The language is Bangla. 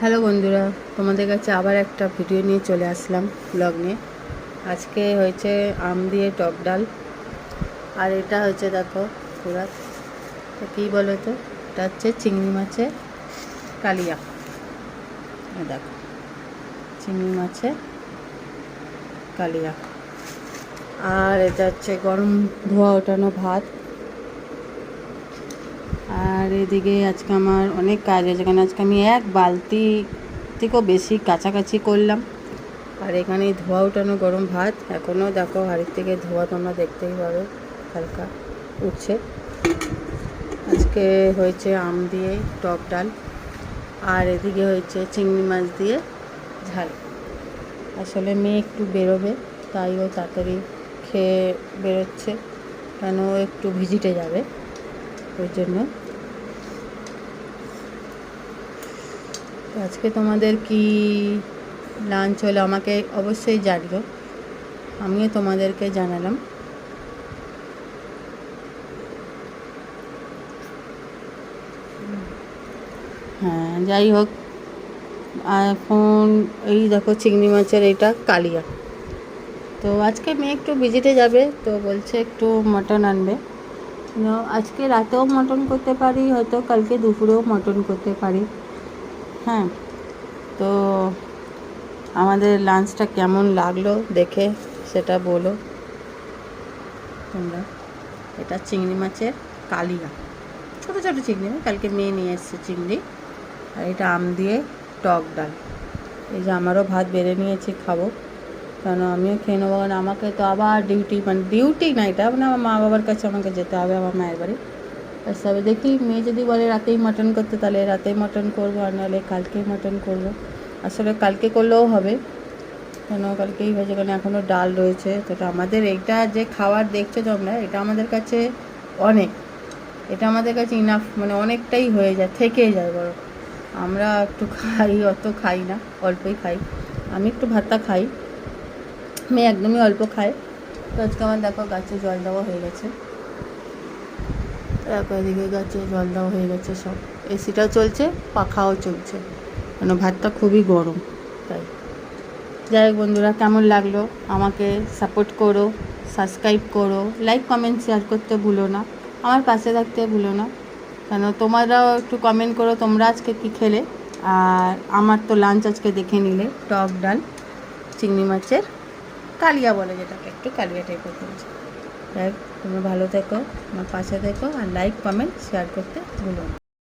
হ্যালো বন্ধুরা, তোমাদের কাছে আবার একটা ভিডিও নিয়ে চলে আসলাম, ব্লগ নিয়ে। আজকে হয়েছে আম দিয়ে টক ডাল, আর এটা হচ্ছে দেখো পুরা কী বলো তো, এটা হচ্ছে চিংড়ি মাছের কালিয়া। দেখো চিংড়ি মাছের কালিয়া, আর এটা হচ্ছে গরম ধোয়া ওঠানো ভাত। আর এদিকে আজকে আমার অনেক কাজ আছে, কারণ আজকে আমি এক বালতি থেকেও বেশি কাছাকাছি করলাম। আর এখানে ধোয়া উঠানো গরম ভাত, এখনও দেখো হাড়ির থেকে ধোয়া তোমরা দেখতেই পাবে, হালকা উঠছে। আজকে হয়েছে আম দিয়ে টক ডাল, আর এদিকে হয়েছে চিংড়ি মাছ দিয়ে ঝাল। আসলে মেয়ে একটু বেরোবে, তাই ও তাড়াতাড়ি খেয়ে বেরোচ্ছে, কেন ও একটু ভিজিটে যাবে, ওই জন্য। আজকে তোমাদের কি লাঞ্চ হলো আমাকে অবশ্যই জানিও, আমিও তোমাদেরকে জানালাম। হ্যাঁ, যাই হোক, এখন এই দেখো চিংড়ি মাছের এইটা কালিয়া। তো আজকে মেয়ে একটু ভিজিটে যাবে, তো বলছে একটু মটন আনবে। আজকে রাতেও মটন করতে পারি, হয়তো কালকে দুপুরেও মটন করতে পারি। হ্যাঁ, তো আমাদের লাঞ্চটা কেমন লাগলো দেখে সেটা বলো তোমরা। এটা চিংড়ি মাছের কালিয়া, ছোটো ছোটো চিংড়ি, কালকে মেয়ে নিয়ে এসছে চিংড়ি। আর এটা আম দিয়ে টক ডাল। এই যে আমারও ভাত বেড়ে নিয়েছি, খাবো, কারণ আমিও খেয়ে নেবো, কারণ আমাকে তো আবার ডিউটি, মানে ডিউটি না এটা, মানে আমার মা বাবার কাছে আমাকে যেতে হবে, আমার মায়ের বাড়ি আসতে হবে। দেখি মেয়ে যদি বলে রাতেই মাটন করতে, তাহলে রাতেই মাটন করবো, আর নাহলে কালকেই মাটন করবো। আসলে কালকে করলেও হবে, কেন কালকেই হয়েছে, কারণ এখনও ডাল রয়েছে। তো আমাদের এইটা যে খাবার দেখছো তোমরা, এটা আমাদের কাছে অনেক, এটা আমাদের কাছে ইনাফ, মানে অনেকটাই হয়ে যায়, থেকে যায় বড়। আমরা একটু খাই, অত খাই না, অল্পই খাই। আমি একটু ভাতটা খাই, মেয়ে একদমই অল্প খায়। তো আজকে আমার দেখো গাছে জল দেওয়া হয়ে গেছে, দেখো এদিকে গাছে জল দেওয়া হয়ে গেছে সব, এসিটাও চলছে, পাখাও চলছে, কেন ভাতটা খুবই গরম তাই। যাই হোক বন্ধুরা, কেমন লাগলো আমাকে সাপোর্ট করো, সাবস্ক্রাইব করো, লাইক কমেন্ট শেয়ার করতে ভুলো না, আমার পাশে থাকতে ভুলো না। কেন তোমরাও একটু কমেন্ট করো তোমরা আজকে কী খেলে। আর আমার তো লাঞ্চ আজকে দেখে নিলে, টক ডাল, চিংড়ি মাছের কালিয়া বলে যেটাকে, একটু কালিয়া টাইপের করেছে। যাই হোক, তোমরা ভালো থেকো, আমার পাশে থেকো, আর লাইক কমেন্ট শেয়ার করতে ভুলো না।